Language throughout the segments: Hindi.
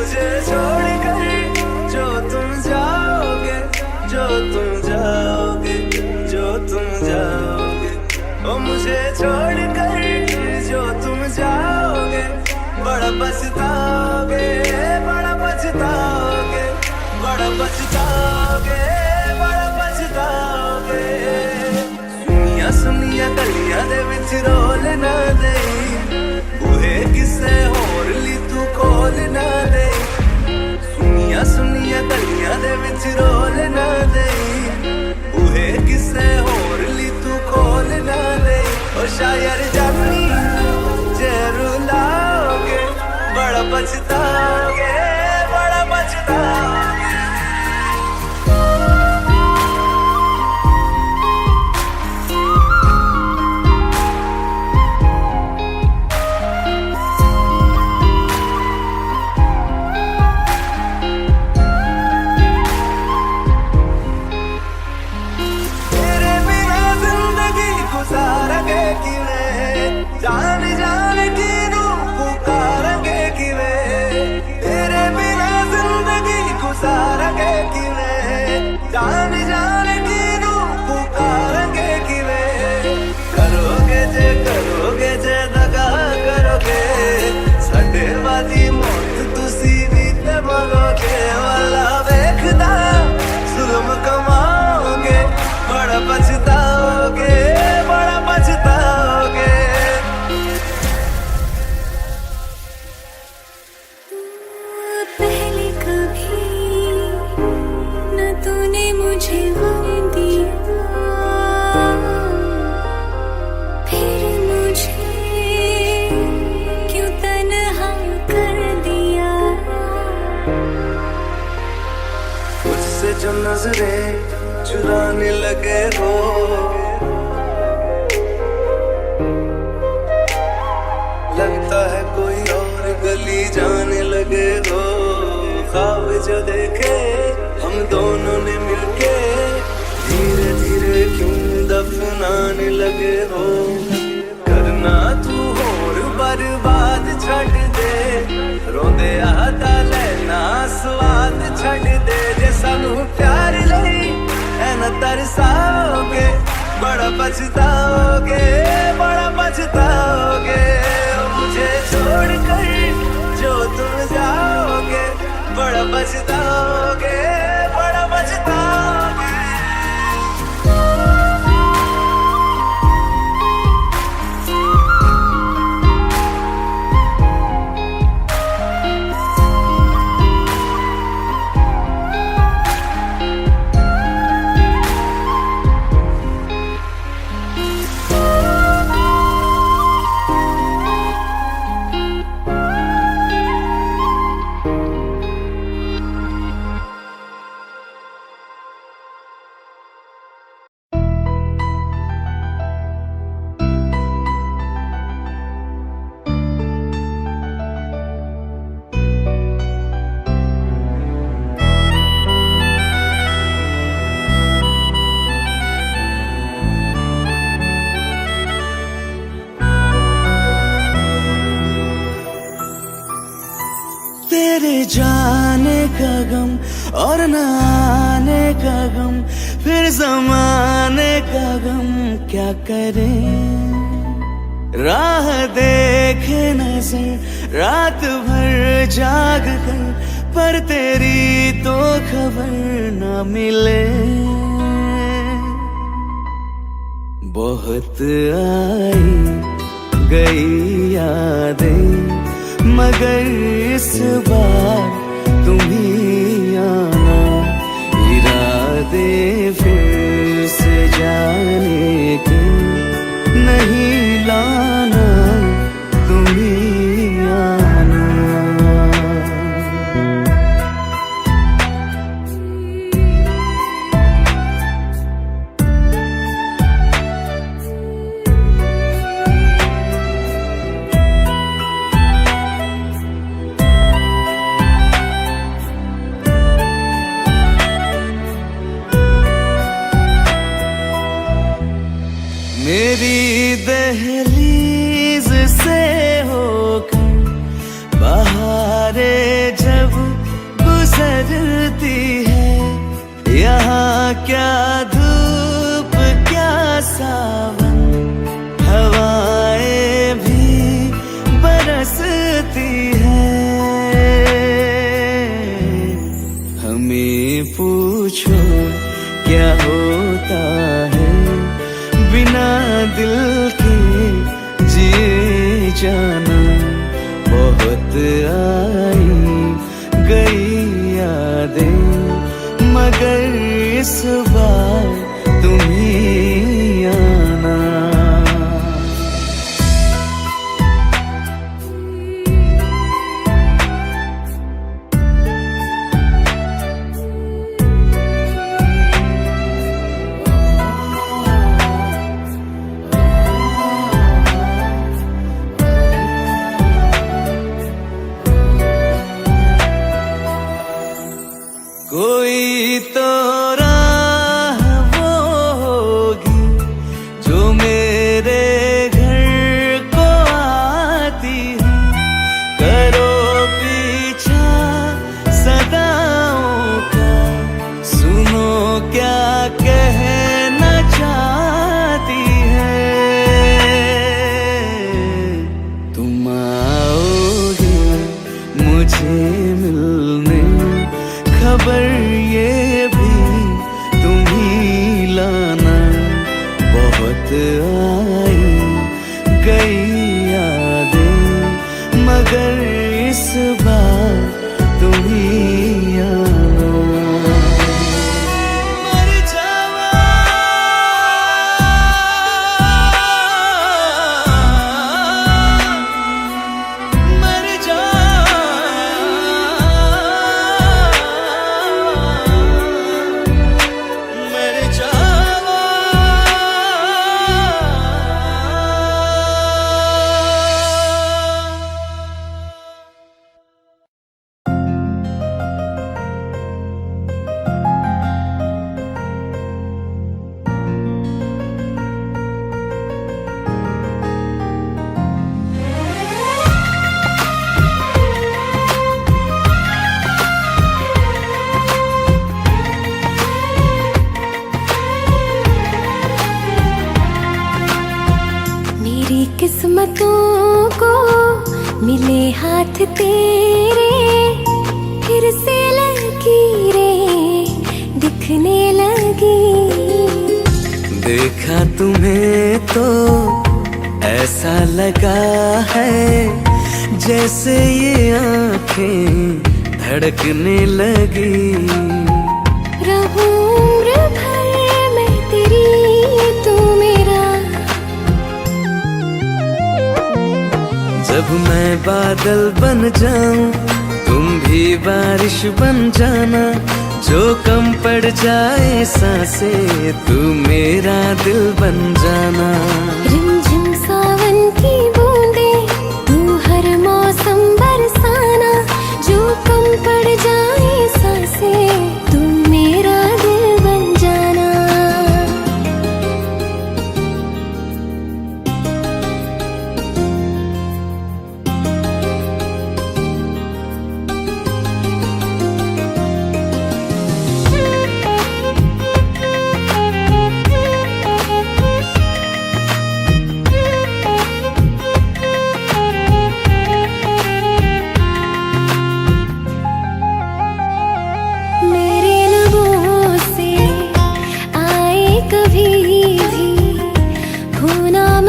मुझे छोड़ कर जो तुम जाओगे, जो तुम जाओगे, जो तुम जाओगे, ओ मुझे छोड़ कर जो तुम जाओगे, बड़ा पछताओगे, बड़ा पछताओगे, बड़ा पछताओगे, बड़ा पछताओगे। सुनिया सुनिया गलियां दे विच रोल ना दे, बूहे किसे होर ली तू खोल ना दे। सुनिया सुनिया गलियां दे विच रोल ना दे, बूहे किसे होर ली तू खोल ना दे। ओ शायर जानी जे रुलाओगे, बड़ा पछताओगे, बड़ा पछताओगे। जान जान की नू पुकारेंगे किवें, तेरे बिना जिंदगी गुजारेंगे किवें। जान जान की नू पुकारेंगे किवें। करोगे जे दगा करोगे, साडे वाली मौत तुसी भी ते मरोगे। वाला वेखदा जुल्म कमाओगे, बड़ा पछताओगे, बड़ा पछताओगे। जो नजरें चुराने लगे हो, लगता है कोई और गली जाने लगे हो। ख्वाब जो देखे हम दोनों ने मिलके, धीरे धीरे क्यों दफनाने लगे हो। करना तू होर बर्बाद छड़ दे, रोंदे आता लेना स्वाद छड़ दे। जे सानू प्यार लई ऐना तरसाओगे, बड़ा पछताओगे, बड़ा पछताओगे। मुझे छोड़ कर जो तुम जाओगे, बड़ा पछताओगे, बड़ा पछताओगे। तेरे जाने का गम और न आने का गम, फिर जमाने का गम क्या करें। राह देखे नजर रात भर जाग कर, पर तेरी तो खबर न मिले। बहुत आई गई यादें, मगर इस बार तुम ही आना। इरादे फिर से जाने के नहीं लाना, तुम ही आना। क्या धूप क्या सावन, हवाएं भी बरसती है। हमें पूछो क्या होता है बिना दिल के जिए जाना। बहुत आई गई यादें मगर इस बार तुम ही आना। कोई तो राह वो होगी जो मेरे घर को आती है। करो पीछा सदाओं का, सुनो क्या कहना चाहती है। तुम आओगे मुझे मिलने, खबर ये भी तुम ही लाना। बहुत आई गई यादें मगर इस बार तुम ही आना। मर जावा मर जा किस्मतों को मिले हाथ तेरे, फिर से लकीरें दिखने लगी। देखा तुम्हें तो ऐसा लगा है जैसे ये आंखें धड़कने लगी। रहूं उम्र भर मैं तेरी तू मेरा। जब मैं बादल बन जाऊं तुम भी बारिश बन जाना। जो कम पड़ जाए सांसें तू मेरा दिल बन जाना। रिमझिम सावन की बूंदे तू हर मौसम बरसाना। जो कम पड़ जाए सांसें तू मेरा दिल बन जाना।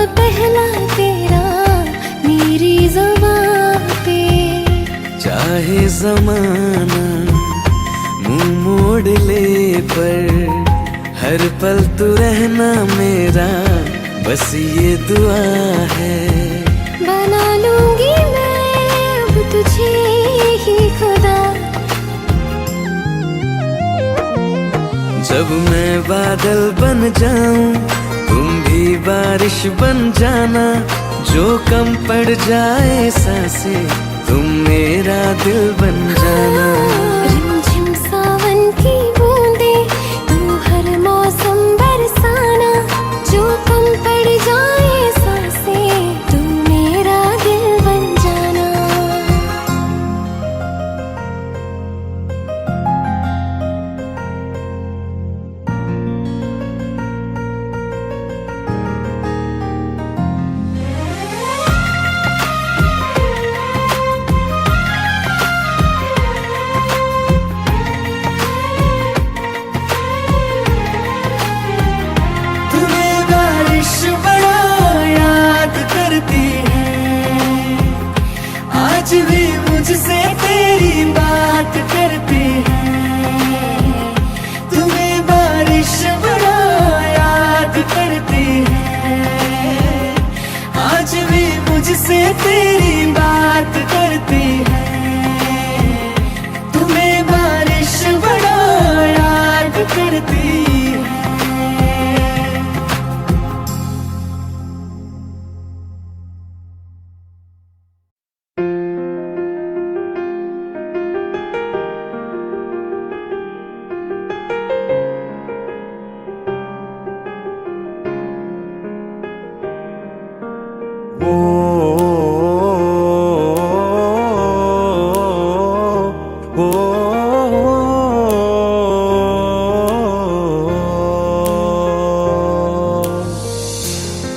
पहला तेरा मेरी ज़बान पे। चाहे जमाना मुंह मोड़ ले पर हर पल तू रहना मेरा, बस ये दुआ है। बना लूंगी मैं अब तुझे ही खुदा। जब मैं बादल बन जाऊं तुम भी बारिश बन जाना। जो कम पड़ जाए सांसें तुम मेरा दिल बन जाना। रिमझिम सावन की बूंदे तू हर मौसम बरसाना। जो कम पड़ जाए सांसें तू मेरा दिल बन जाना। भी मुझसे तेरी बात करती है, तुम्हें बारिश बड़ा याद करती है। आज भी मुझसे तेरी बात करती है, तुम्हें बारिश बड़ा याद करती है।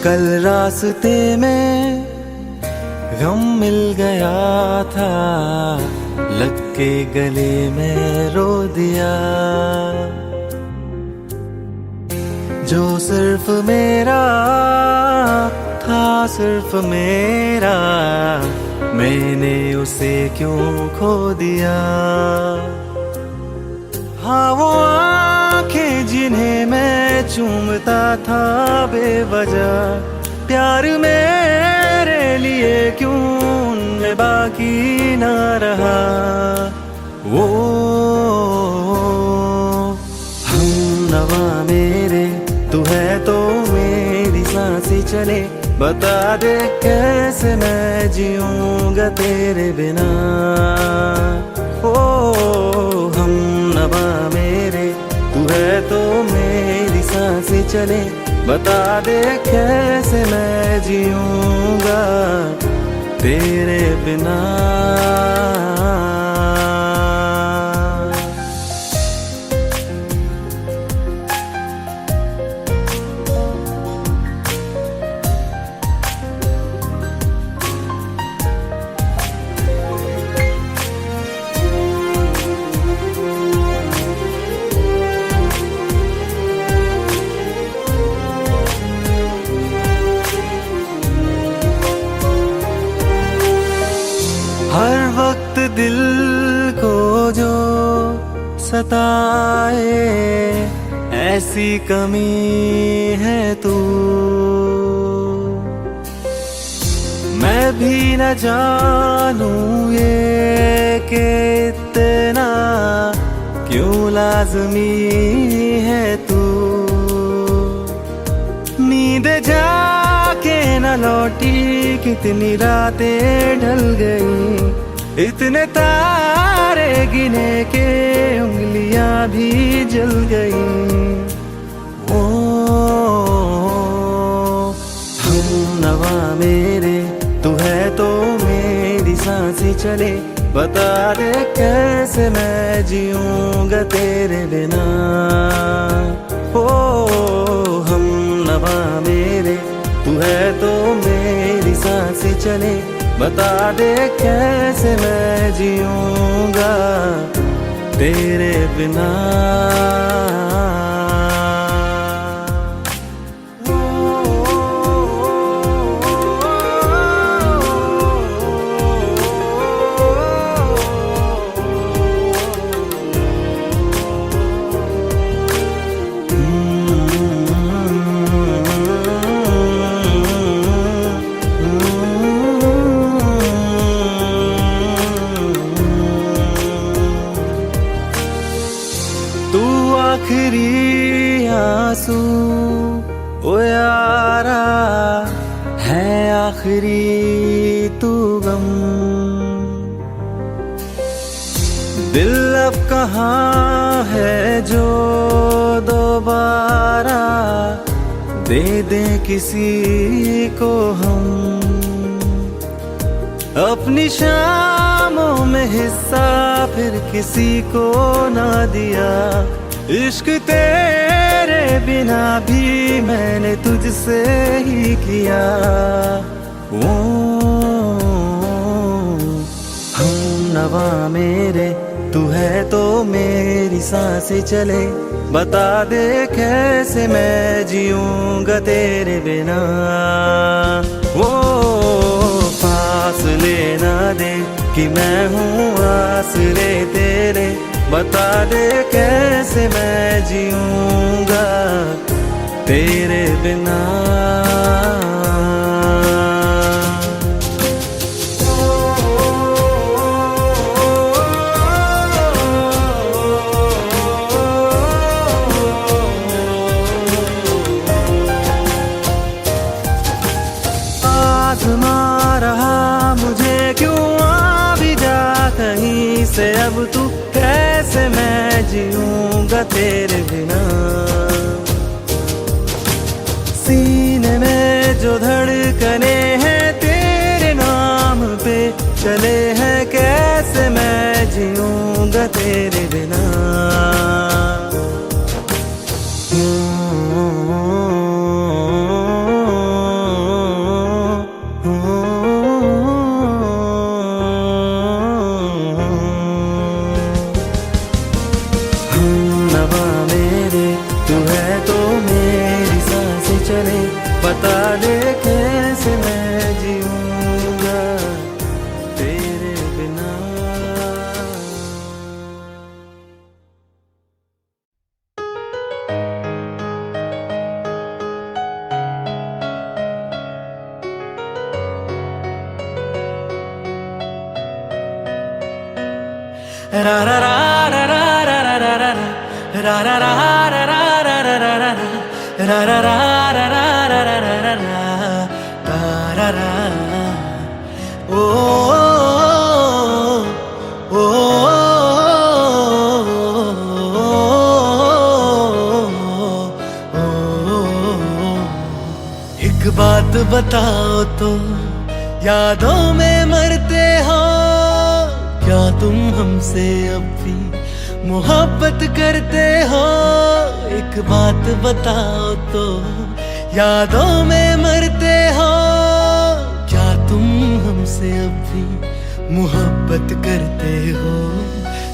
कल रास्ते में गम मिल गया था, लग के गले में रो दिया। जो सिर्फ मेरा था, सिर्फ मेरा, मैंने उसे क्यों खो दिया। हाँ वो आंखें जिन्हें मैं चूमता था बेवजह, प्यार मेरे लिए क्यों उनमें बाकी ना रहा। वो हम नवा मेरे, तू है तो मेरी सांसें चले, बता दे कैसे मैं जीऊंगा तेरे बिना। ओ हम नवा मेरे, तू है तो मेरी सांसें चले, बता दे कैसे मैं जीऊंगा तेरे बिना। हर वक्त दिल को जो सताए, ऐसी कमी है तू। मैं भी न जानूं ये कि इतना क्यों लाज़मी है तू। नींद जाके न लौटी, कितनी रातें ढल गई, इतने तारे गिने के उंगलियां भी जल गई। ओ हम नवा मेरे, तू है तो मेरी सांसें चले, बता दे कैसे मैं जीऊंगा तेरे बिना। ओ हम नवा मेरे, तू है तो मेरी सांसें चले, बता दे कैसे मैं जीऊंगा तेरे बिना। आखिरी आंसू ओ यारा है, आखिरी तू गम। दिल अब कहाँ है जो दोबारा दे दे किसी को हम। अपनी शामों में हिस्सा फिर किसी को ना दिया, इश्क तेरे बिना भी मैंने तुझसे ही किया। ओ हम नवा मेरे, तू है तो मेरी सांसें चले, बता दे कैसे मैं जीऊंगा तेरे बिना। वो फासले ना दे, कि मैं हूँ आसरे तेरे, बता दे कैसे मैं जीऊंगा तेरे बिना। आजमा रहा मुझे क्यों, आ भी जा कहीं से अब तू, कैसे मैं जीऊंगा तेरे बिना। सीने में जो धड़कने हैं तेरे नाम पे चले हैं, कैसे मैं जीऊंगा तेरे बिना। बता दे कैसे मैं जीऊंगा तेरे बिना। रा रा रा रा रा रा रा रा रा रा रा रा रा रा रा रा एक बात बताओ तो, यादों में मरते हो क्या तुम हमसे अब भी मोहब्बत करते हो। एक बात बताओ तो, यादों में मरते हो क्या तुम हमसे अब भी मोहब्बत करते हो।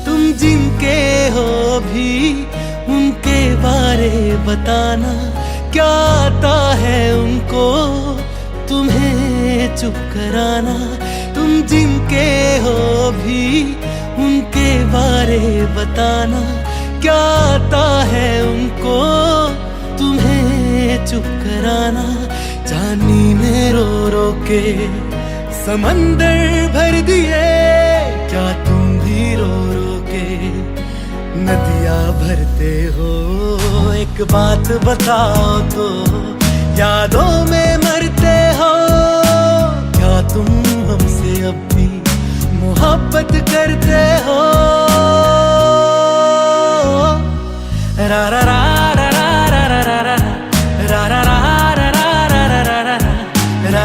तुम जिनके हो भी उनके बारे बताना, क्या आता है उनको तुम्हें चुप कराना। तुम जिनके हो भी उनके बारे बताना, क्या आता है उनको तुम्हें चुप कराना। जानी में रो रो के समंदर भर दिए, क्या तुम भी रो रो के नदियाँ भरते हो। एक बात बताओ तो, यादों में मरते हो क्या तुम हमसे अब भी मोहब्बत करते हो। रा रा रा रा रा रा रा रा रा रा रा रा रा रा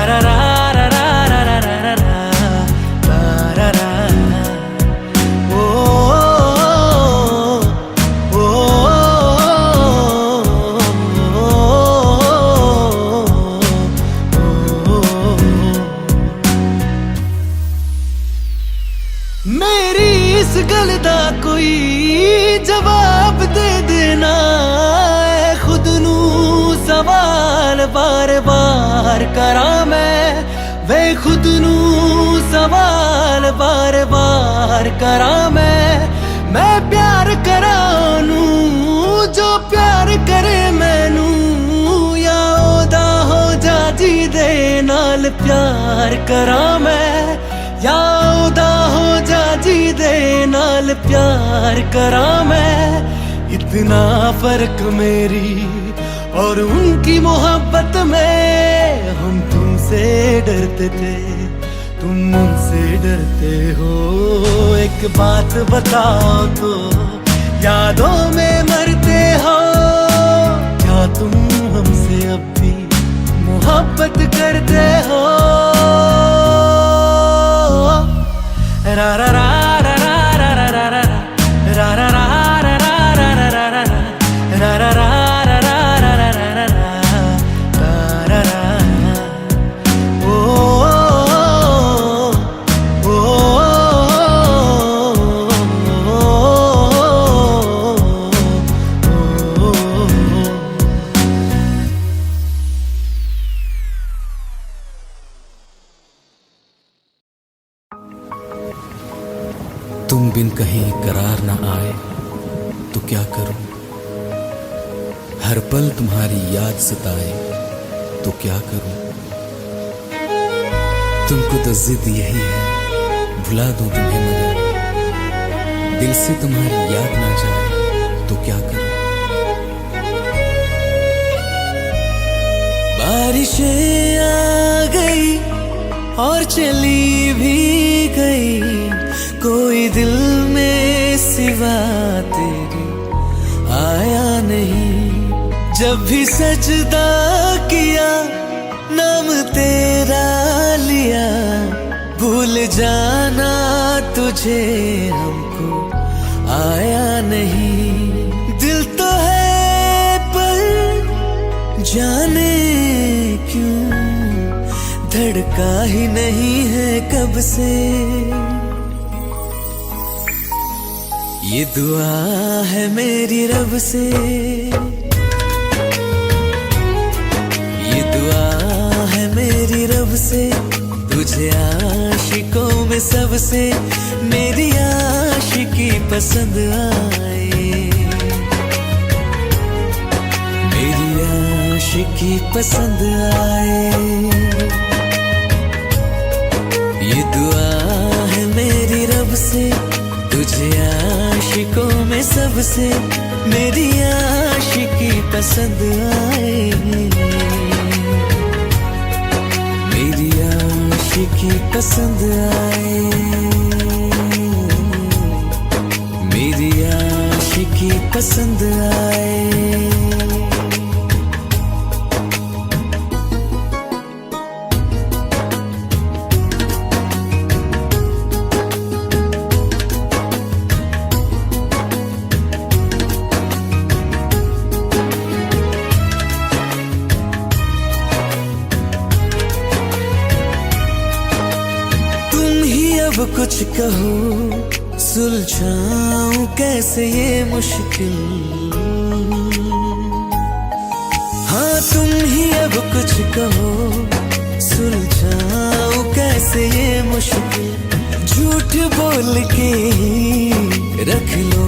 रा रा रा रा रा। मेरी इस गल दा कोई जवाब दे देना, खुद नू सवाल बार बार करा मैं, वे खुद नू सवाल बार बार करा मैं प्यार करा नू जो प्यार करे मैनू, या ओदा हो जा जी दे नाल प्यार करा मैं, या ओदा हो जा जी दे नाल प्यार करा मैं। इतना फर्क मेरी और उनकी मोहब्बत में, हम तुमसे डरते थे तुम उनसे डरते हो। एक बात बताओ तो, यादों में मरते हो क्या तुम हमसे अब भी मोहब्बत करते हो। रा रा रा रा रा रा रा रा रा रा रा रा रा रा रा रा रा रा रा। तुम बिन कहीं करार ना आए तो क्या करूं, हर पल तुम्हारी याद सताए तो क्या करूं। तुमको तो जिद यही है भुला दूं तुम्हें, मगर दिल से तुम्हारी याद ना जाए तो क्या करूं। बारिशें आ गई और चली भी गई, कोई दिल में सिवा तेरे आया नहीं। जब भी सजदा किया नाम तेरा लिया, भूल जाना तुझे हमको आया नहीं। दिल तो है पर जाने क्यों धड़का ही नहीं है कब से। ये दुआ है मेरी रब से, ये दुआ है मेरी रब से, तुझे आशिकों में सबसे मेरी आशिकी पसंद आए, मेरी आशिकी पसंद आए। ये दुआ है मेरी रब से, तुझे आशिकों में सबसे मेरी आशिकी पसंद आए, मेरी आशिकी पसंद आए, मेरी आशिकी पसंद आए। अब कुछ कहो सुलझाऊं कैसे ये मुश्किल, हाँ तुम ही अब कुछ कहो सुलझाऊं कैसे ये मुश्किल। झूठ बोल के रख लो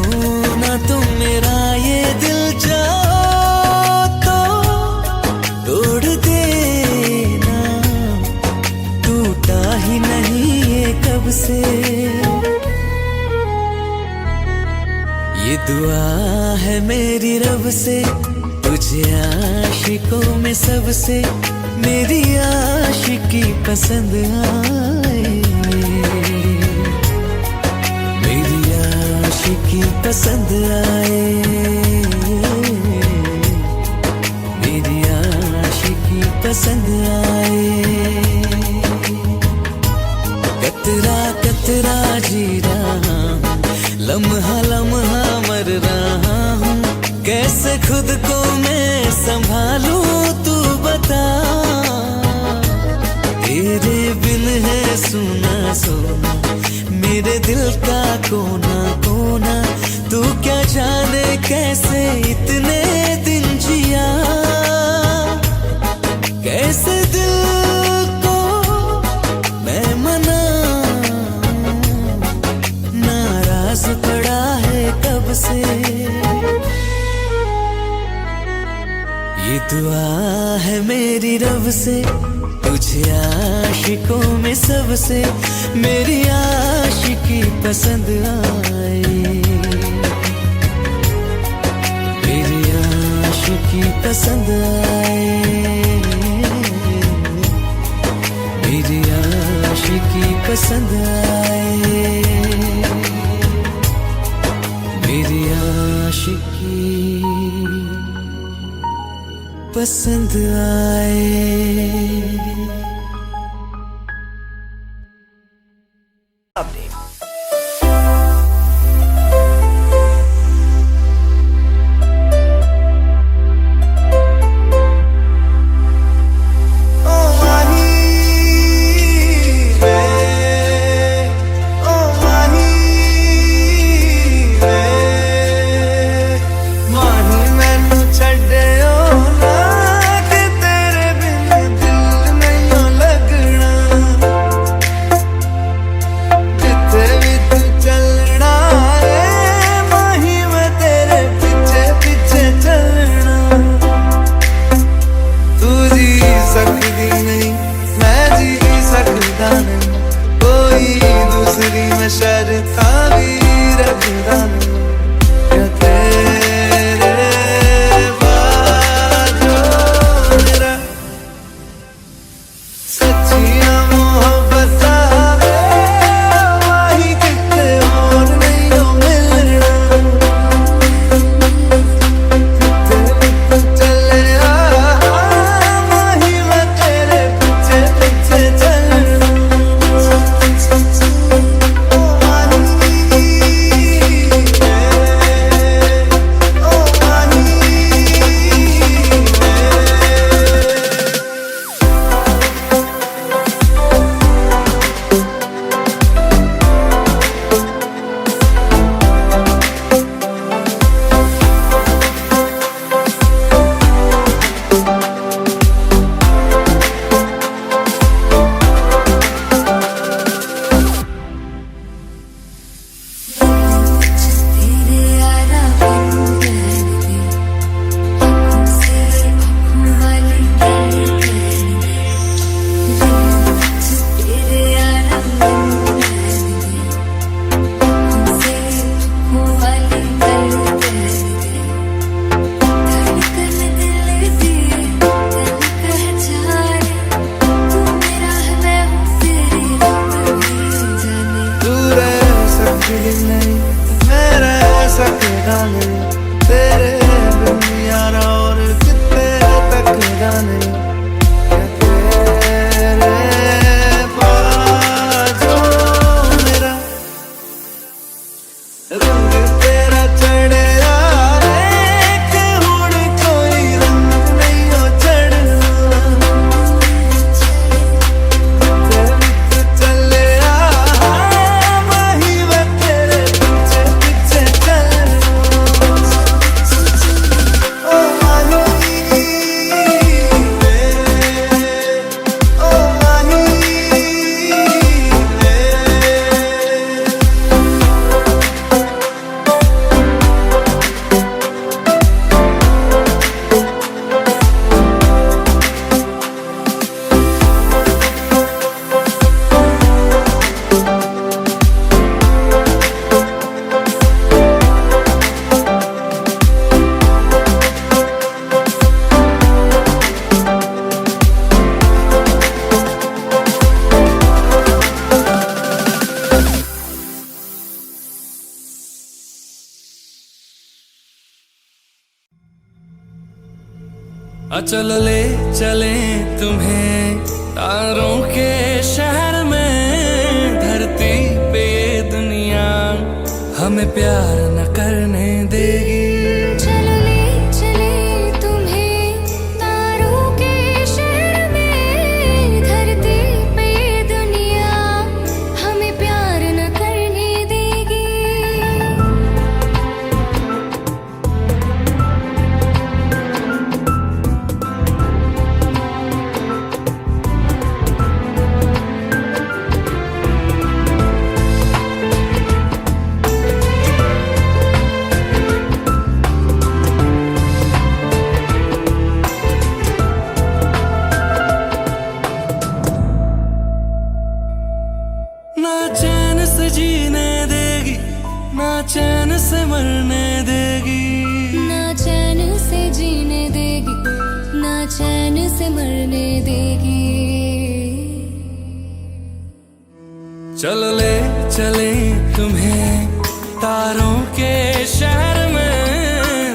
ना तुम मेरा ये दिल, जाओ तो तोड़ देना, टूटा ही नहीं कब से। ये दुआ है मेरी रब से, तुझे आशिकों में सबसे मेरी आशिकी पसंद आए, मेरी आशिकी पसंद आए, मेरी आशिकी पसंद आए। कतरा कतरा जी रहा हूँ, लम्हा लम्हा मर रहा हूँ, कैसे खुद को मैं संभालूं तू बता। तेरे बिन है सुना सोना मेरे दिल का कोना कोना, तू क्या जाने कैसे इतने दिन जिया, कैसे दिल पड़ा है कब से। ये दुआ है मेरी रब से, तुझे आशिकों में सबसे मेरी आशिकी पसंद आए, मेरी आशिकी पसंद आए, मेरी आशिकी पसंद आए, मेरी आशिकी पसंद आए। ताबीर खुदा ने क्या तेरे बाजो मेरा सच्चियां मोहब्बतां माही किते होर नहीं हो मिलना किते चले माही मैं तेरे पीछे पीछे चलना ओ माही ओ तेरे यारा बिन रहने आँखों से आँखों वाली गल करने तेरे यारा बिन रहने आँखों से आँखों वाली गल करने धड़कन दिल दी दिल कह जा रे तू मेरा है मैं हूँ तेरी रब भी जाने तू रह सकती नहीं मैं रह सकता नहीं तेरे बिन यारा और कितने तक जाने क्या तेरे बाजो मेरा रंग तेरा चढ़े एक हुण कोई रंग नहीं हो चढ़ना चले माही मैं तेरे पीछे पीछे चलना ओ माही ओ माही चल ले चले तुम्हें तारों के शहर में धरती पे ये दुनिया हमें प्यार न करने देगी चलो ले चले तुम्हें तारों के शहर में धरती पे ये दुनिया हमें प्यार न करने देगी ना चैन से जीने देगी ना चैन से मरने देगी ना चैन से जीने देगी ना चैन से मरने देगी चल ले चले तुम्हें तारों के शहर में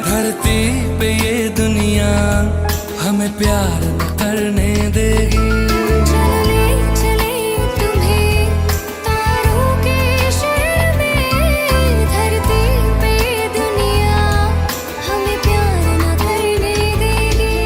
धरती पे ये दुनिया हमें प्यार न करने देगी चलो ले चले तुम्हें तारों के शहर में धरती पे ये दुनिया हमें प्यार न करने देगी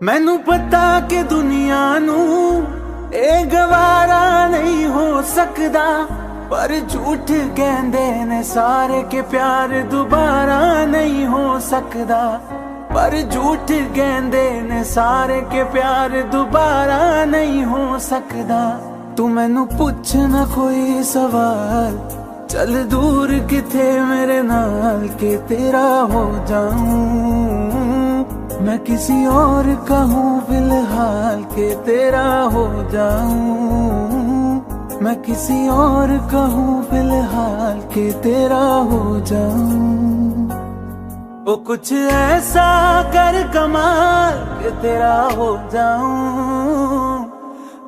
मैनू पता कि दुनिया नू ए गवारा नहीं हो सकदा, पर झूठ कहंदे ने सारे के प्यार दोबारा नहीं हो सकदा। पर झूठ कहंदे ने सारे के प्यार दोबारा नहीं हो सकदा। तू मैनू पुछ ना कोई सवाल, चल दूर किथे मेरे नाल के तेरा हो जाऊं। मैं किसी और का हूँ फिलहाल के तेरा हो जाऊं। मैं किसी और का हूँ फिलहाल के तेरा हो जाऊं। वो कुछ ऐसा कर कमाल के तेरा हो जाऊं।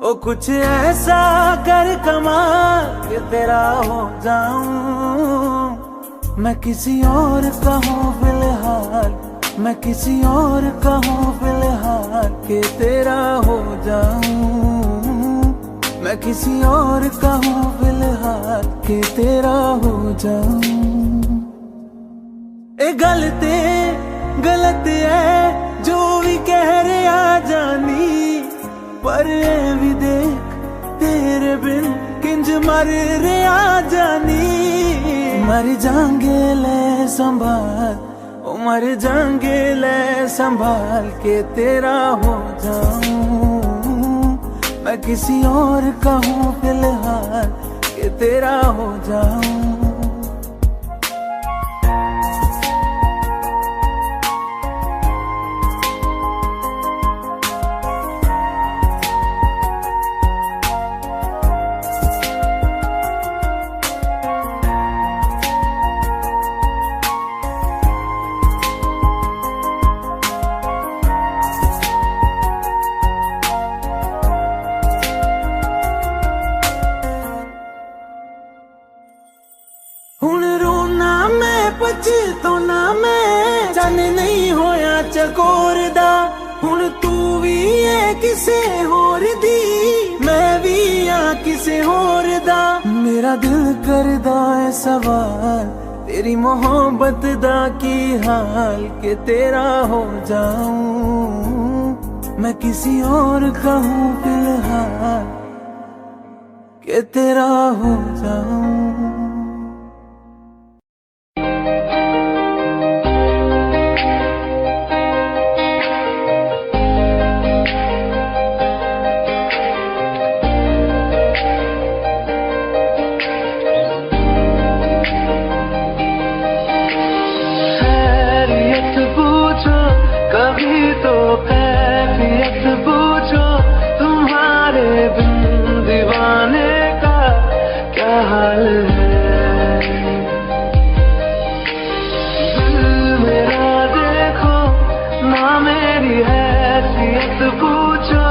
वो कुछ ऐसा कर कमाल के तेरा हो जाऊं। मैं किसी और का हूँ फिलहाल, मैं किसी और का हूँ फिलहाल के तेरा हो जाऊं। मैं किसी और का हूँ फिलहाल के तेरा हो जाऊं। ए गलत है जो भी कह रहे आ जानी, पर ए भी देख तेरे बिन किंज मर रहे आ जानी। मर जाएंगे ले संभाल, ओ मर जाएंगे ले संभाल के तेरा हो जाऊं। मैं किसी और का हूँ फिलहाल के तेरा हो जाऊं। हुण रोना मैं पछताना मैं, जाने नहीं होया चकोर दा। हुण तू भी है किसे होर दी, मैं भी आ किसे होर दा। मेरा दिल करदा है सवाल, तेरी मोहब्बत दा की हाल के तेरा हो जाऊं। मैं किसी और का हूँ फिलहाल के तेरा हो जाऊं। कभी तो कैफियत पूछो, तुम्हारे बिन दीवाने का क्या हाल है। दिल मेरा देखो ना मेरी हैसियत पूछो,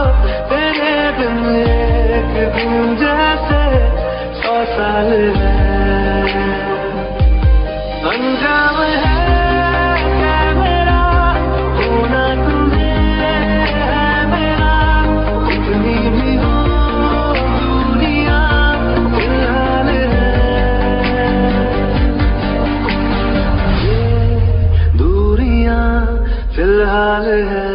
तेरे बिन एक दिन जैसे 100 साल है। अंजाम है फिलहाल है।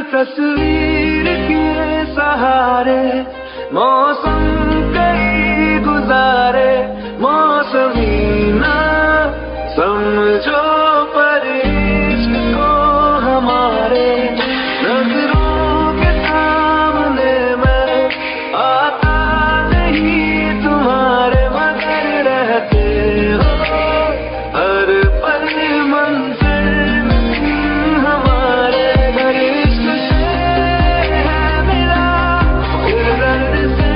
तस्वीर के सहारे मौसम कई गुजारे, मौसमी ना समझो पर इश्क को हमारे। नजरों के सामने मैं आता नहीं तुम्हारे, मगर रहते हो हर पल मंजिल हमारे। घर इश्क से है मिला, फिर दर्द से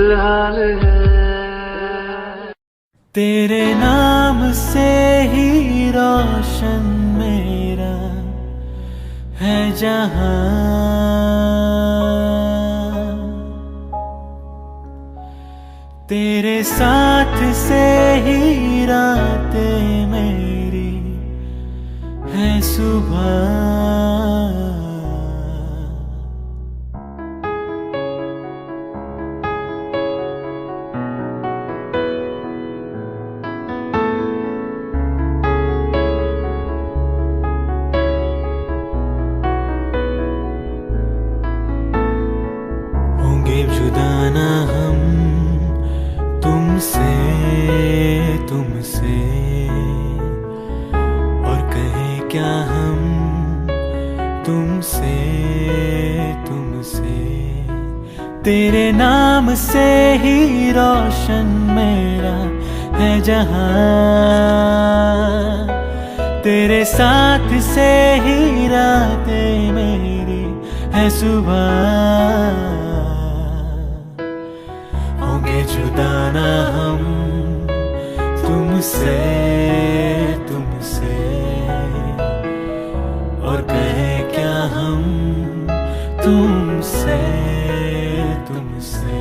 फिलहाल है। तेरे नाम से ही रोशन मेरा है जहां, तेरे साथ से ही रातें मेरी है सुबह। होंगे जुदा ना हम तुमसे, तुमसे, और कहें क्या हम तुमसे, तुमसे। तेरे नाम से ही रोशन मेरा है जहां, तेरे साथ से ही रातें मेरी है सुबह। होंगे जुदा ना हम तुमसे, तुमसे, और कहें क्या हम तुमसे, तुमसे।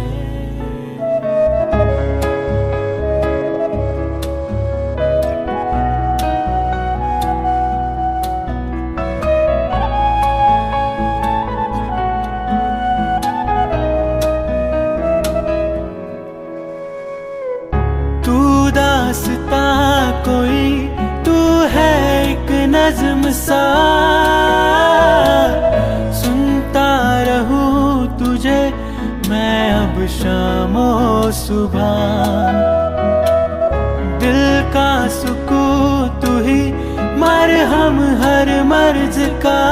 दास्ता कोई तू है एक नज़्म सा, सुनता रहूं तुझे मैं अब शामो सुबह। दिल का सुकून तू ही मरहम हर मर्ज का,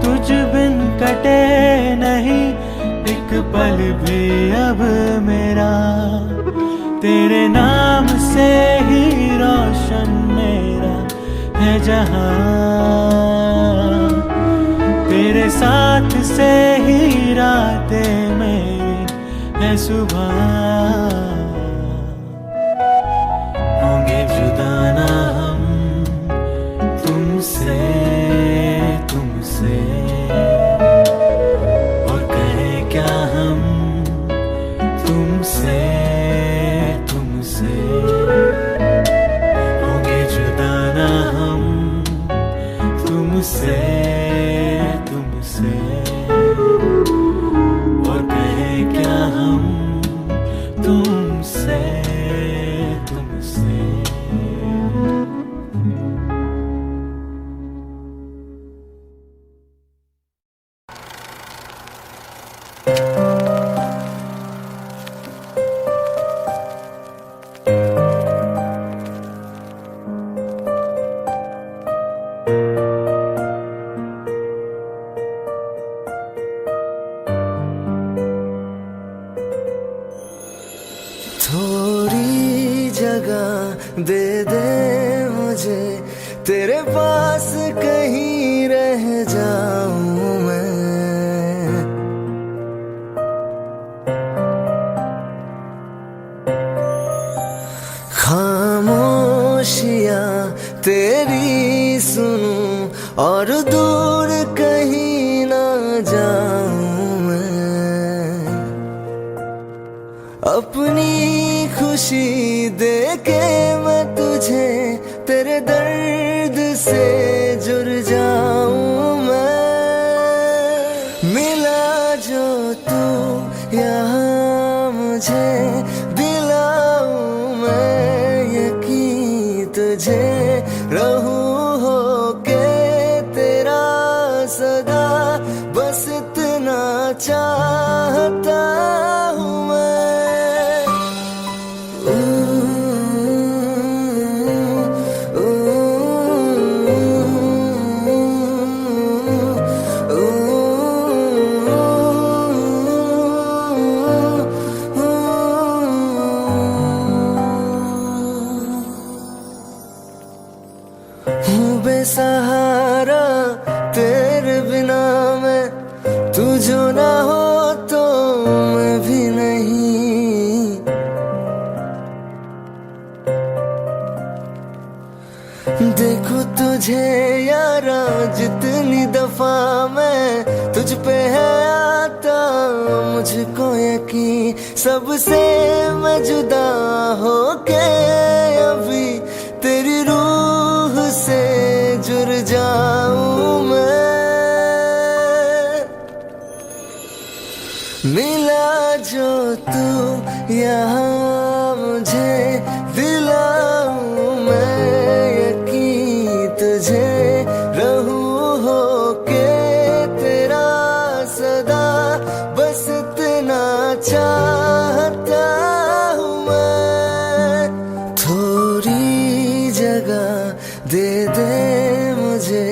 तुझ बिन कटे नहीं एक पल भी अब मेरा। तेरे नाम से ही रोशन मेरा है जहां, तेरे साथ से ही रातें मेरी है सुबह। होंगे जुदा ना हम तुमसे, तुमसे, और कहें क्या हम तुमसे, तुमसे। होंगे जुदा ना हम तुमसे, तुमसे, और कहें क्या हम तुमसे, तुमसे। थोड़ी जगह दे दे मुझे, तेरे पास कहीं रह जाऊं मैं। खामोशियां तेरी सुनूं और दूर कहीं ना जाऊं मैं। अपनी खुशी देके मैं तुझे तेरे दर्द से जुड़ जाऊं मैं। मिला जो तू यहाँ मुझे दिलाऊं मैं यकीन तुझे, रहूं होके तेरा सदा, बस इतना चाहता हूँ मैं। बेसहारा तेरे बिना मैं, तू जो ना हो तो मुझे यारा जितनी दफा मैं तुझ पे है आता, मुझको यकीन सबसे मैं जुदा होके अभी तेरी रूह से जुड़ जाऊं मैं। मिला जो तू यहाँ मुझे दिलाऊं मैं यकीन तुझे रहूं होके तेरा सदा, बस इतना चाहता हूँ मैं। थोड़ी जगह दे दे मुझे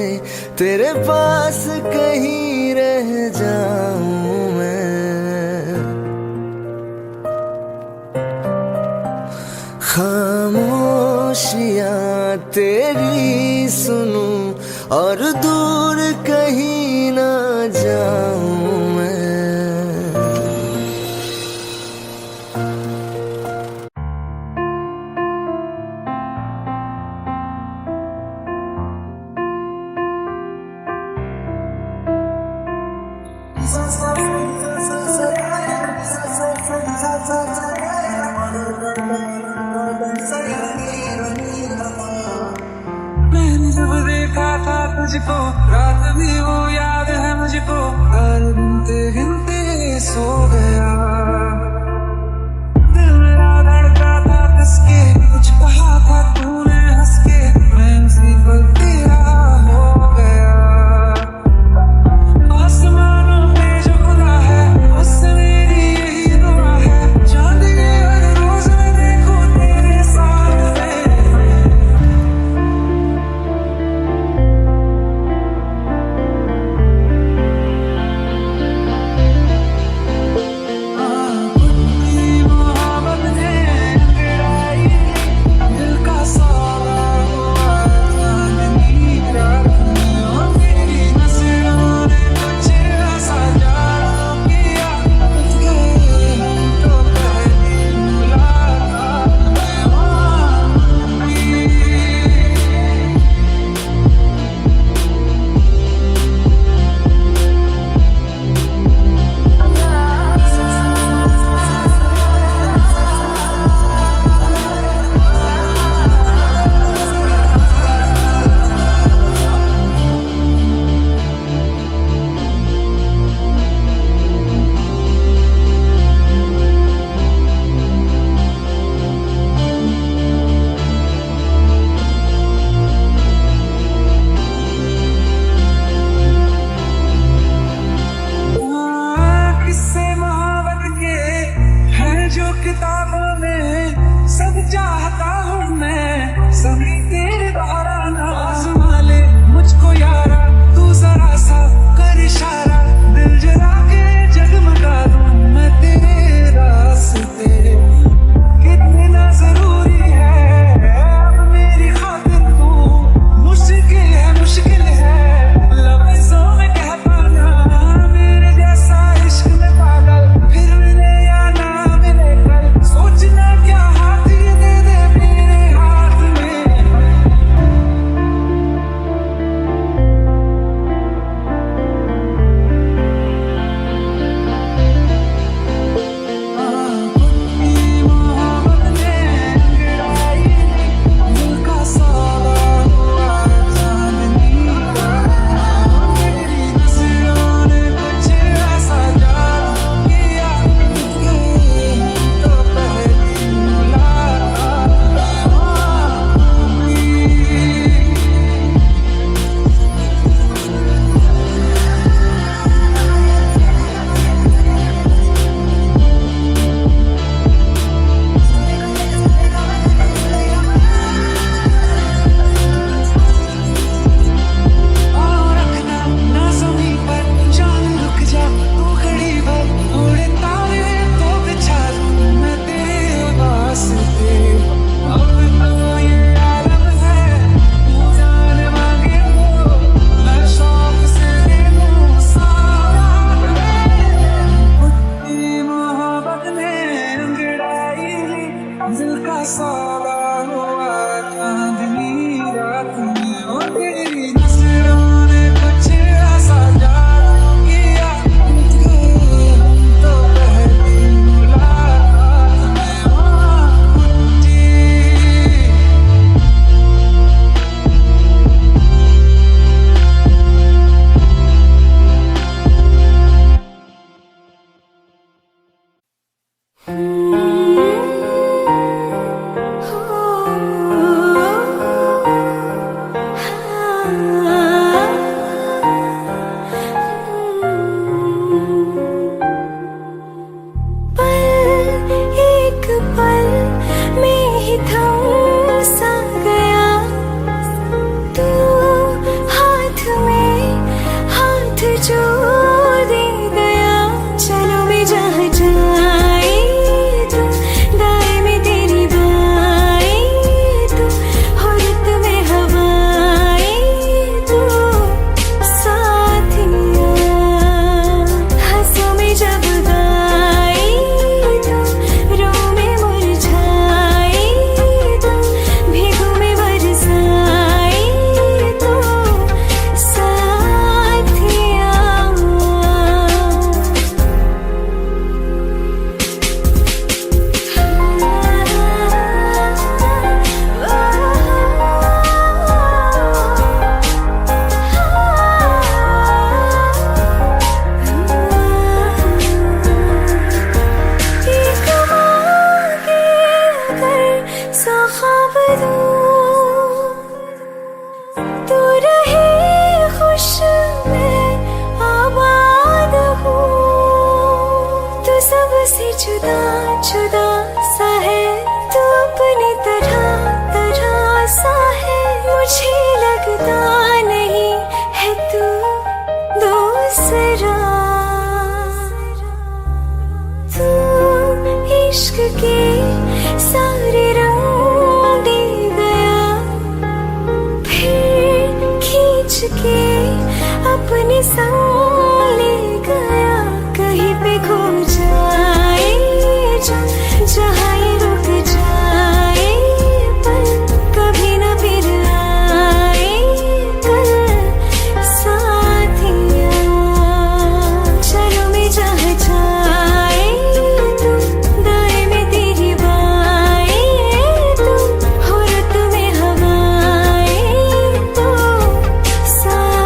तेरे पास कहीं रह जाऊं मैं। खामोशियाँ तेरी सुनूं और दूर कहीं ना जाऊं मैं। मैंने जब देखा था तुझको, रात भी वो याद है मुझको, हर गिनते गिनते सो गया। दिल मेरा धड़का था कसके, कुछ कहा था तूने हंस के, मैं उसी पल तेरा हो गया। आसमानों पे जो खुदा है उससे मेरी यही दुआ है, चांद के हर रोज मैं देखूं तेरे साथ में। से जुदा जुदा सा है तू अपनी तरह तरह सा है मुझे लगता नहीं है तू दूसरा तू इश्क के सारे रंग दे गया फिर खींच के अपने संग ले गया कहीं पे खो जाए जहाँ ये रुक जाए पर कभी न फिर आए कल साथिया चलो मैं जहाँ जाए तुम दाएं में तेरी बाएं तुम हो रत में हवाएं तो साथिया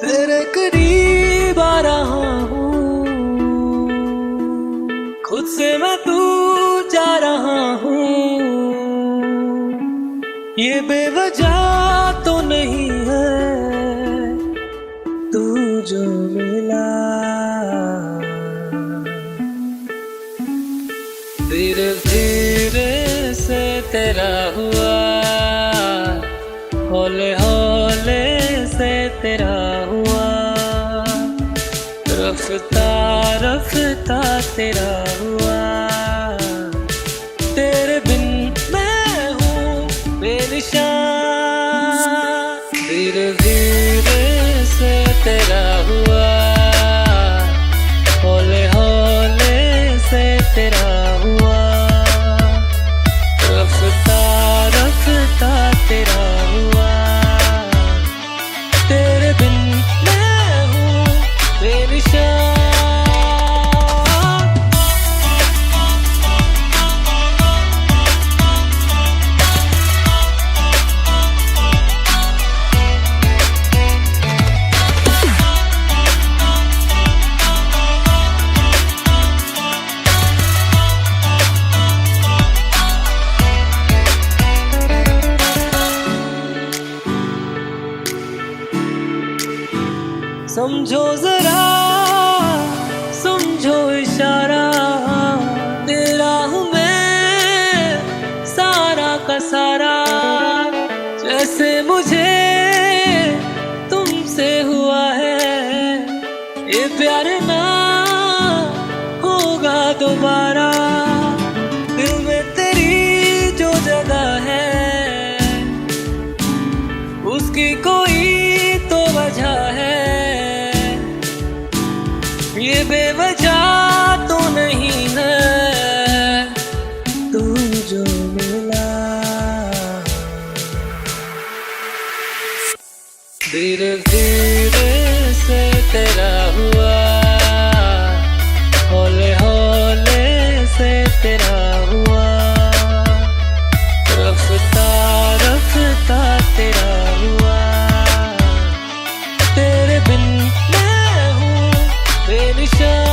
तेरे करीब आ रहा हूँ खुद से मैं दूर जा रहा हूँ ये बेवजह तो नहीं है तू जो मिला धीरे धीरे से तेरा हुआ हौले हौले से तेरा हुआ रफ्ता रफ्ता तेरा हुआ तेरे बिन मैं हूँ बेनिशान धीरे धीरे से तेरा हुआ हौले हौले से तेरा हुआ रफ्ता रफ्ता तेरा हुआ तेरे बिन मैं हूँ बेनिशान समझो जरा समझो इशारा तेरा हूँ मैं सारा का सारा जैसे मुझे तुमसे हुआ है ये प्यार ना होगा दोबारा दिल में तेरी जो जगह है उसकी कोई तो वजह है ये बेवजह तो नहीं है तू जो मिला धीरे धीरे से तेरा हुआ हौले हौले से तेरा हुआ रफ्ता रफ्ता तेरा हुआ तेरे बिन मैं हूँ बेनिशान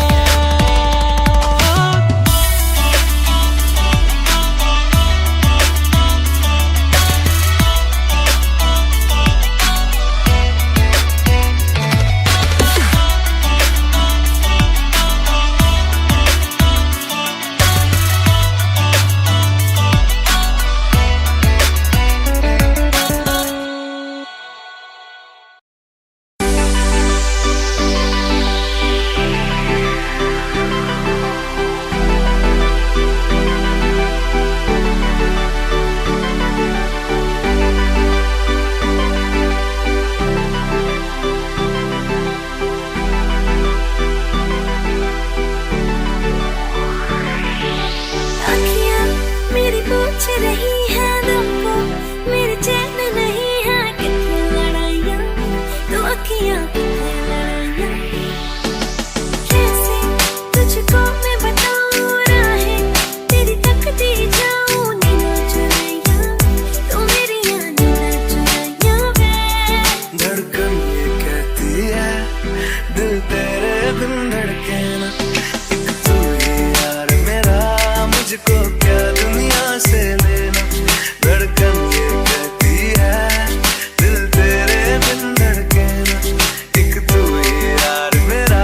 बिन धड़के ना। एक तू ही यार मेरा, मुझको क्या दुनिया से लेना। धड़कन ये कहती है दिल तेरे बिन धड़के ना। एक तू ही यार मेरा,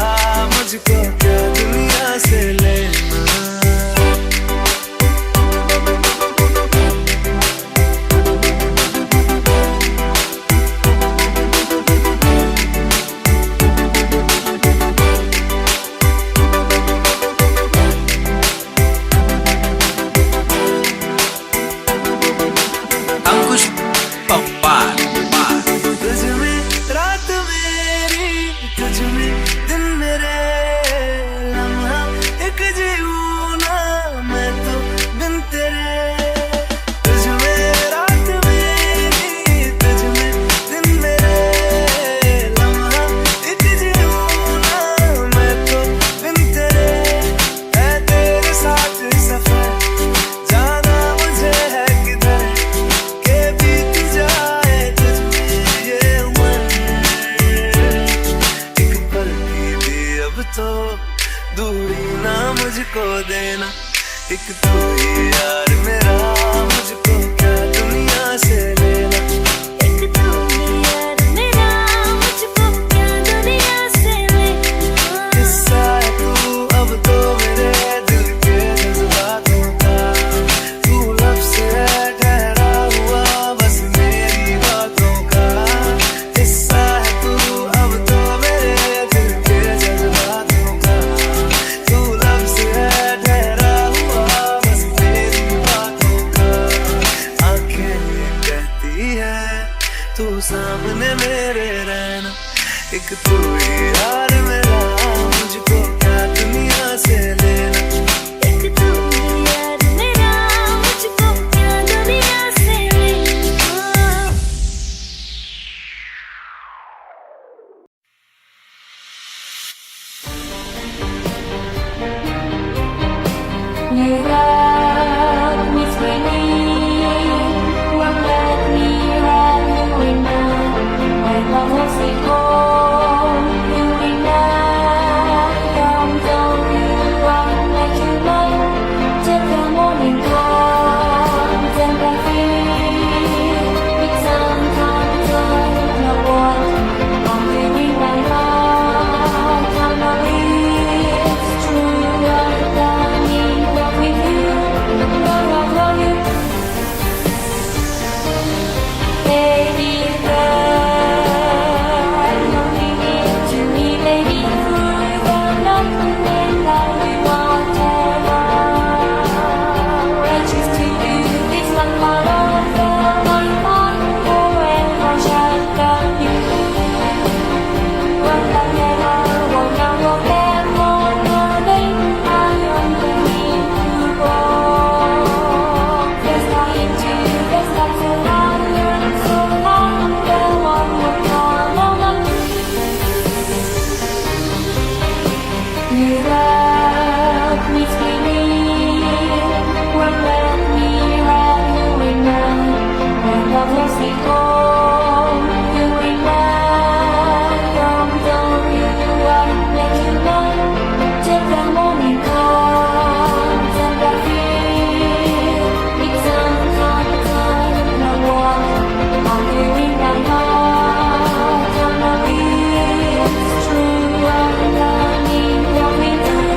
मुझको क्या दुनिया से लेना। अंकुश पप्पार तुझ में रात मेरी, तुझ में दिन मेरे, लम्हा एक जीऊँ ना मैं तो बिन तेरे। तुझ में रात मेरी, तुझ में दिन मेरे, लम्हा एक जीऊँ ना मैं तो बिन तेरे। है तेरे साथ सफर, जाना मुझे है किधर, के बीत जाए तुझ में ये उम्र। एक पल की भी अब तो दूरी ना मुझको देना। एक तू ही यार मेरा, मुझको क्या दुनिया से लेना। एक तू ही यार मेरा, मुझको क्या दुनिया से लेना। किस्सा है तू अब तो मेरे दिल के जज्बातों का। तू लफ्ज़ है ठहरा हुआ बस मेरी बातों का। किस्सा है तू अब तो मेरे दिल के जज्बातों का। तू लफ्ज़ है ठहरा हुआ बस मेरी बातों का। आंखें ये कहती है तू सामने मेरे रहना। एक तू ही यार मेरा, मुझको क्या दुनिया से लेना। एक तू ही यार मेरा, मुझको क्या दुनिया से लेना। You love me sweetly, won't let me run away now. When love was gone, you and I don't you won't let you know. Till the morning comes and I feel it's sometimes I don't know what I'm feeling my heart. I know it's true, I'm in love with you. I love you. Baby girl, don't leave it to me, baby. You're gonna make love with whatever. I choose to do this one part of my heart. Forever shall love you. Won't love never, won't love forever, no day. I am going to go. There's nothing to, there's nothing longer, so long. The one more time, oh no. You love me sweetly, won't let me run away now. When love was gone, you and I don't you won't let you know. Till the morning comes and I feel it's sometimes I don't know what I'm feeling my heart. I know it's true, I'm in love with you.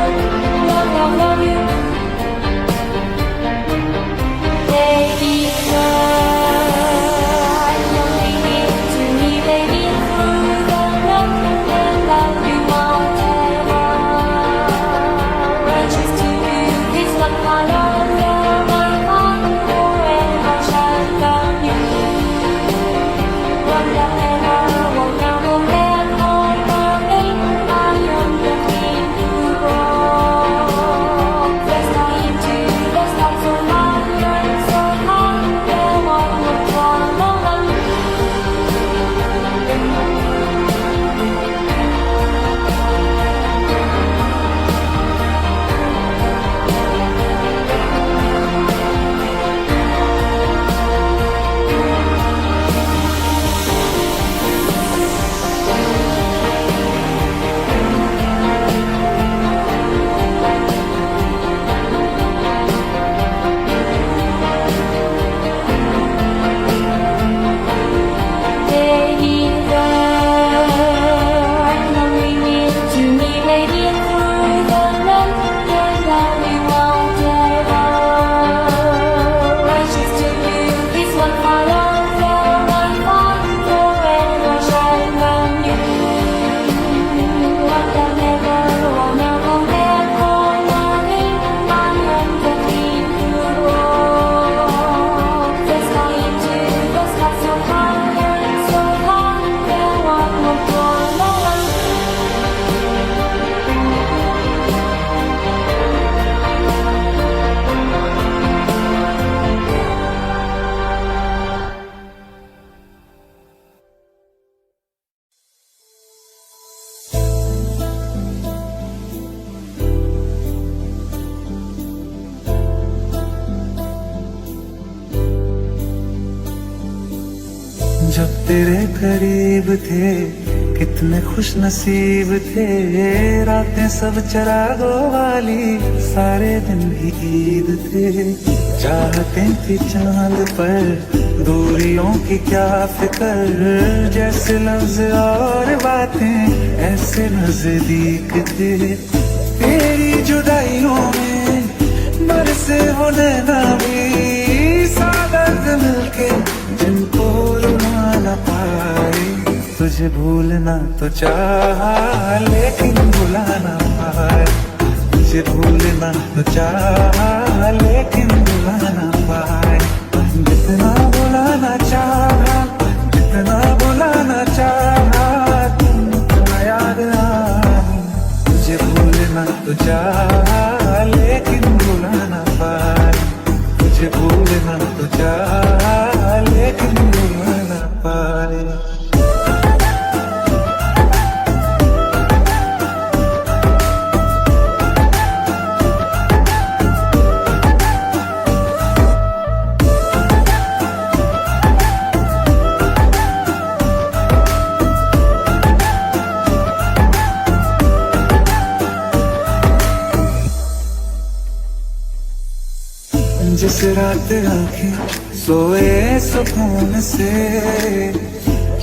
that we wanted. Precious to you, this one for love, one for forever, shining brand new. What I've never known, I'll compare for nothing. I'm the team to all. Let's go into the sky so high, so high. There one more for love. जब तेरे करीब थे कितने खुश नसीब थे, रातें सब चरागों वाली, सारे दिन भी ईद थे। चाहते थी चांद पर दूरियों की क्या फिक्र, जैसे लफ्ज और बातें ऐसे नजदीक थे। तेरी जुदाइयों में बरसे वो नैना भी, सादत मिलके जिनको रुला न पाए। तुझे भूलना तो चाहा लेकिन भुला न पाए, तुझे भूलना तो चाहा लेकिन भुला न पाए। जितना भुलाना चाहा, जितना भुलाना चाहा, तुमको याद आई। तुझे भूलना तो चाहा लेकिन भुला न पाए, तुझे भूलना तो चाहा लेकिन भुला न पाए। जिस रात आंखें सोए सुकून से,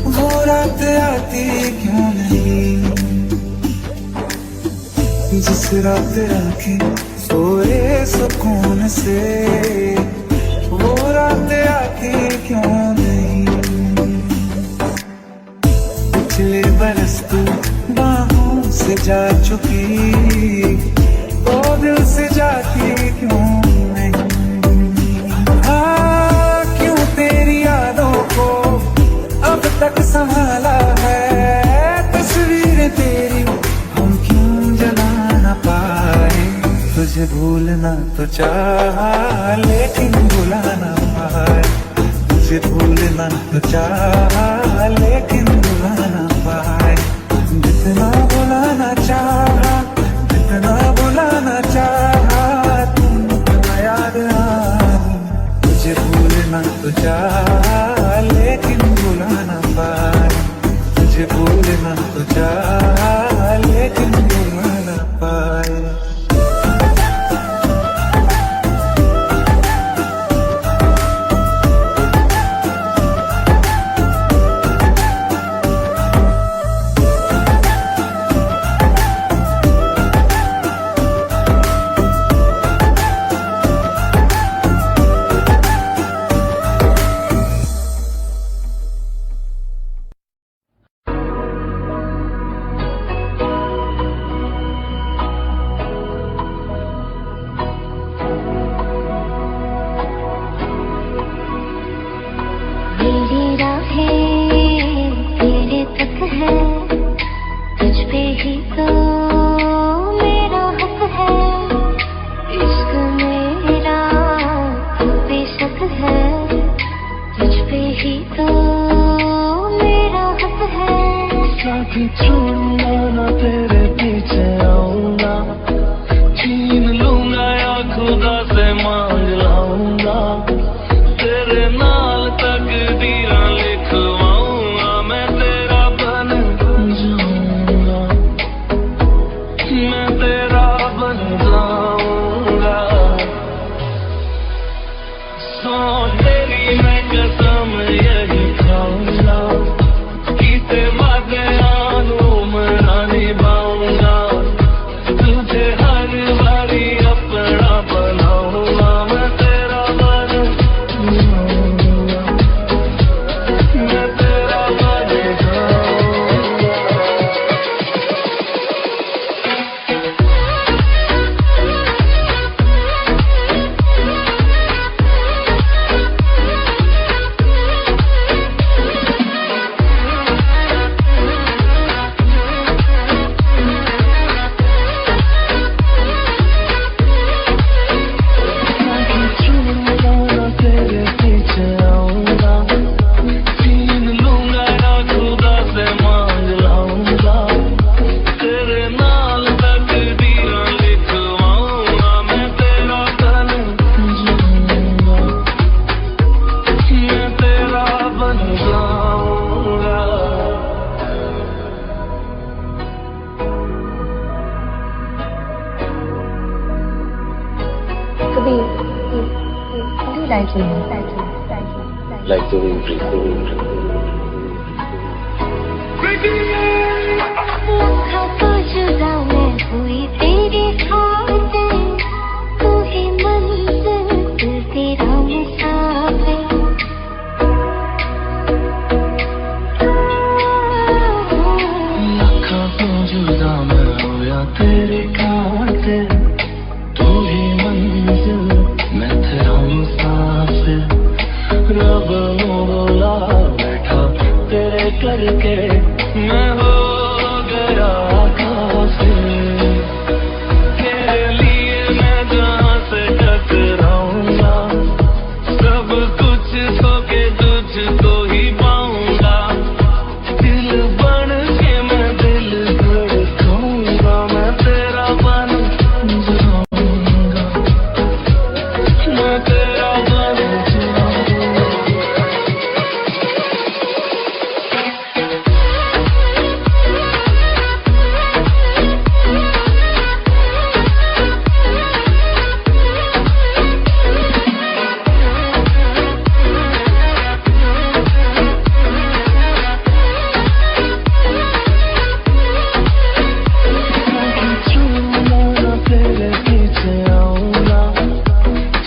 वो रात आती क्यों नहीं। जिस रात आंखें सोए सुकून से, वो रात आती क्यों नहीं। पिछले बरस तू बाहों से जा चुकी, तो दिल से जाती क्यों नहीं। क्यों तेरी यादों को अब तक संभाला है, तस्वीरें तेरी हम क्यों जला न पाए। तुझे भूलना तो चाहा लेकिन भुला न पाए, तुझे भूलना तो चाहा लेकिन भुला न पाए। जितना भुलाना चाहा, जितना भुलाना चाहा, तुमको याद आई। तुझे भूलना तो चाहा लेकिन भुला न पाए, तुझे भूलना तो चाहा लेकिन भुला न पाए। छोड़ूंगा ना तेरे पीछे आऊंगा, छीन लूंगा या खुदा से मांग लाऊंगा। तेरे नाल तकदीरां लिखवाऊंगा, मैं तेरा बन जाऊंगा, मैं तेरा बन जाऊंगा। सौ तेरी मैं कसम यही खाऊंगा, कीते वादे निभाऊंगा। तुझे हर बारी like the rain. तो जुदा मैं हुई तेरी खातिर, तू ही मंजिल तेरा मुसाफिर। लखा तो जुदा मैं होया तेरी खातिर, तू ही मंजिल मैं तेरा मुसाफिर। रब नु बोला बैठा तेरे करके मैं हो गया काफिर। तेरे लिए मैं जहाँ से टकराऊंगा, सब कुछ खो के तुझको ही पाऊंगा। दिल बन के मैं दिल धड़काऊंगा, मैं तेरा बन जाऊंगा, मैं तेरा बन जाऊंगा। तेरे पीछे आऊंगा,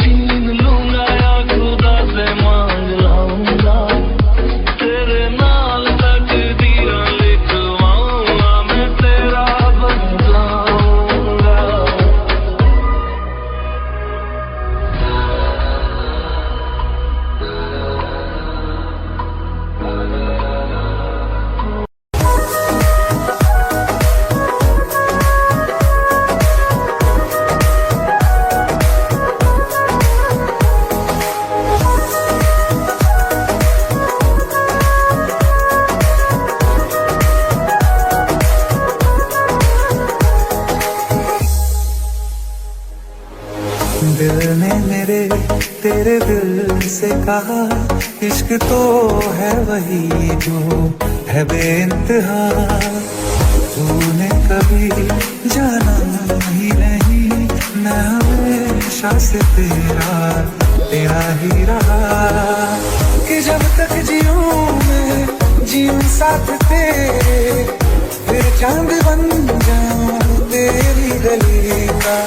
छीन लूंगा या खुदा से मांग लाऊंगा। तेरे नाल तकदीरां लिखवाऊंगा, मैं तेरा बन जाऊंगा। दिल ने मेरे तेरे दिल से कहा, इश्क तो है वही जो है बेइंतहा। तूने कभी जाना ही नहीं, मैं हमेशा से तेरा ही रहा। कि जब तक जीऊं मैं जीऊं साथ तेरे, फिर चांद बन जाऊं तेरी गली का।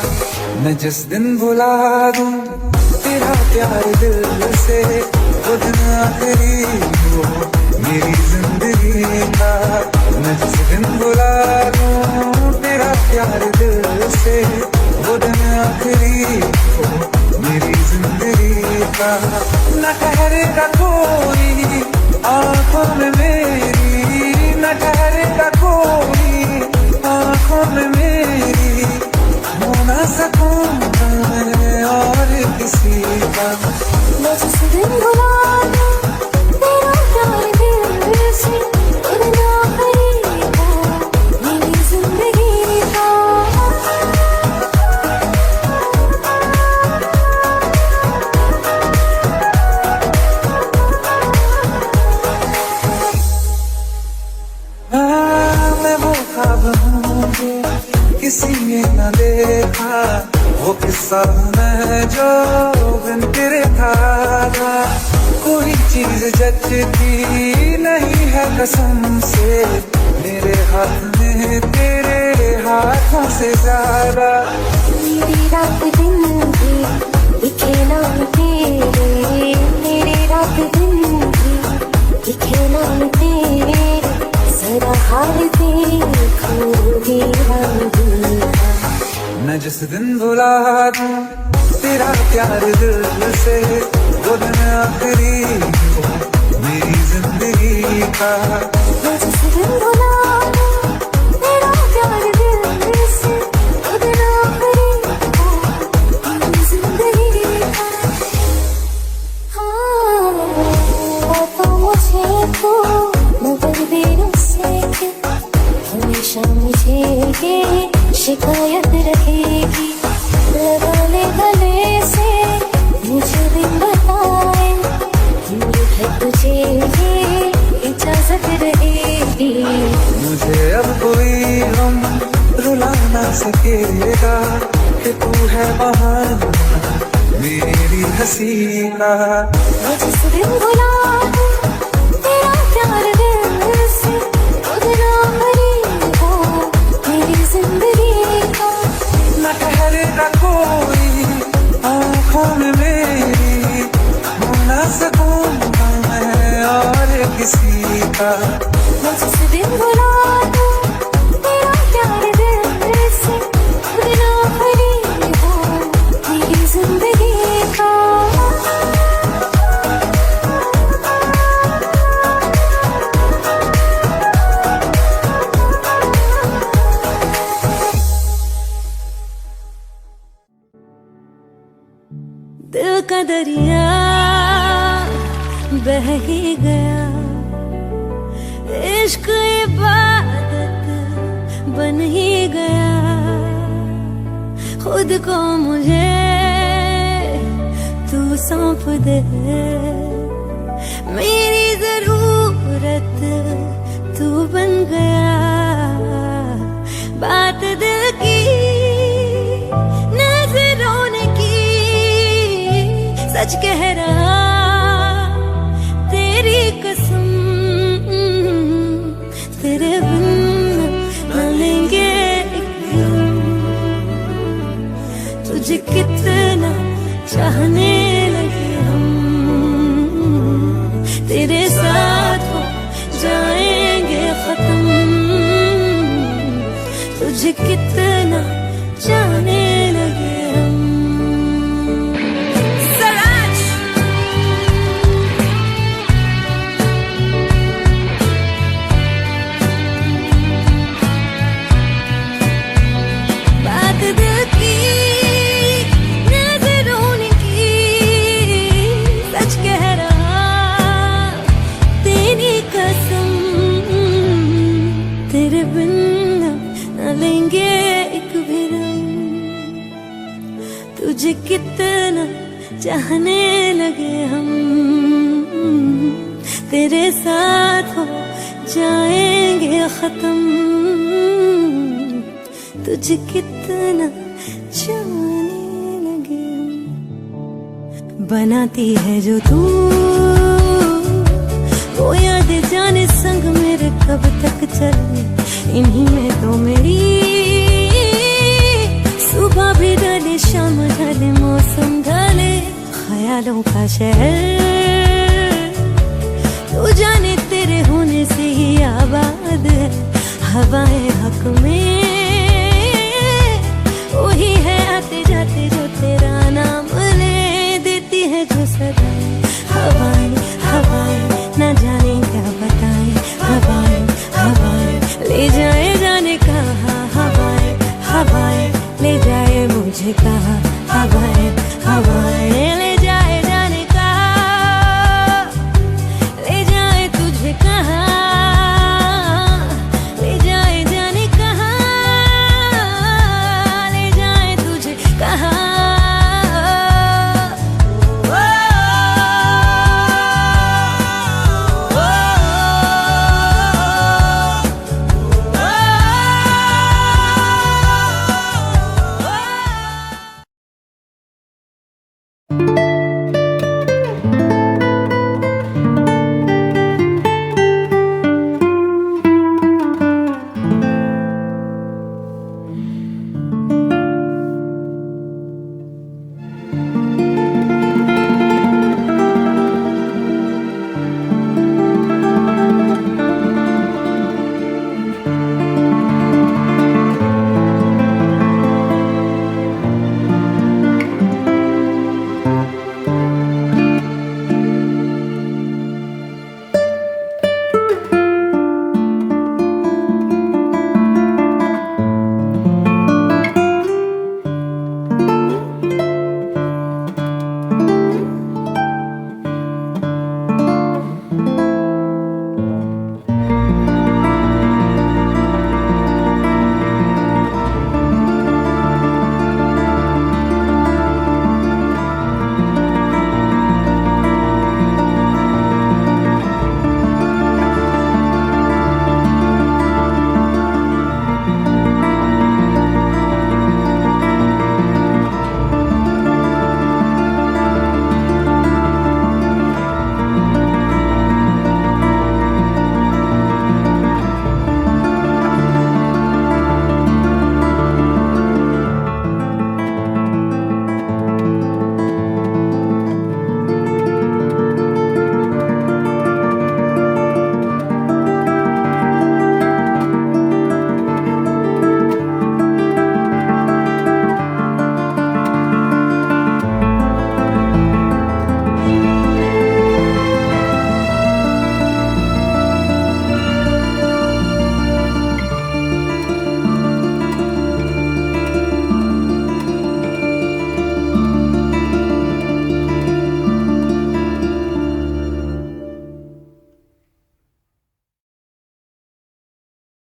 मैं जिस दिन भुला दूं तेरा प्यार दिल से, वो दिन आखिरी हो मेरी जिंदगी का। मैं जिस दिन भुला दूं तेरा प्यार दिल से, वो दिन आखिरी हो मेरी जिंदगी का। न ठहरेगा कोई आंखों में मेरी, न ठहरेगा कोई आंखों में मेरी। हो ना सकूंगा मैं और किसी का। मैं जिस दिन भुला दूं तेरा प्यार दिल से, वो दिन आखिरी हो मेरी जिंदगी का। मैं वो ख्वाब हूँ जो किसी ने न देखा, वो किस्सा मैं जो बिन तेरे था। कोई चीज जचती नहीं है कसम से, मेरे हाथ में तेरे हाथों से ज्यादा। मेरी रात दिन भी दिखे नाम तेरे, मेरी रात दिन भी दिखे नाम तेरे। जरा हाल देखोगे हम दिल का। मैं जिस दिन भुला दूं तेरा प्यार दिल से, वो दिन आखिरी हो मेरी जिंदगी का। मैं जिस दिन भुला दूं तेरा प्यार दिल से, वो दिन आखिरी हो मेरी जिंदगी का। हाँ, तो मुझे तो मगर बेरों से हमेशा मुझे ये शिकायत रहेगी। लगा ले गले से मुझे दिन बताए, दूर है तुझे ये इजाजत रहेगी। मुझे अब कोई गम रुला ना सकेगा, कि तू है बहाना मेरी हंसी का। मैं जिस दिन भुला दूं तेरा प्यार दिल से, उतना करीब हो मेरी जिंदगी का। न ठहरेगा कोई आँखों में मेरी, हो ना सकूंगा मैं और किसी का। मैं जिस दिन भुला दूं तेरा प्यार दिल से, उतना करीब हो मेरी जिंदगी का। दिल का दरिया बह ही गया, इश्क इबादत बन ही गया। खुद को मुझे तू सौंप दे, मेरी जरूरत तू बन गया। बात दिल की नजरों ने की, सच कह रहा तेरी कसम, तेरे बिन न लेंगे एक दिन। तुझे कितना चाहने लगे हम, तेरे साथ हो जाएंगे खत्म। तुझे कितना चाहने लगे हम। तेरे बिन न लेंगे एक भी दम। तुझे कितना चाहने लगे हम, तेरे साथ हो जाएंगे खत्म। तुझे कितना चाहने लगे हम। बनाती है जो तू वो याद जाने संग मेरे कब तक चले, इन्हीं में तो मेरी सुबह भी ढले शाम ढले मौसम ढले। ख्यालों का शहर तू जाने तेरे होने से ही आबाद है। हवाएं हक में वही है आते जाते जो तेरा नाम ले देती है जो सदाएं। हवाएं हवाएं न जाने क्या बताएं, हवाएं हवाएं ले जाए जाने कहा। हवाएं हवाएं ले जाए मुझे कहा। हवाएं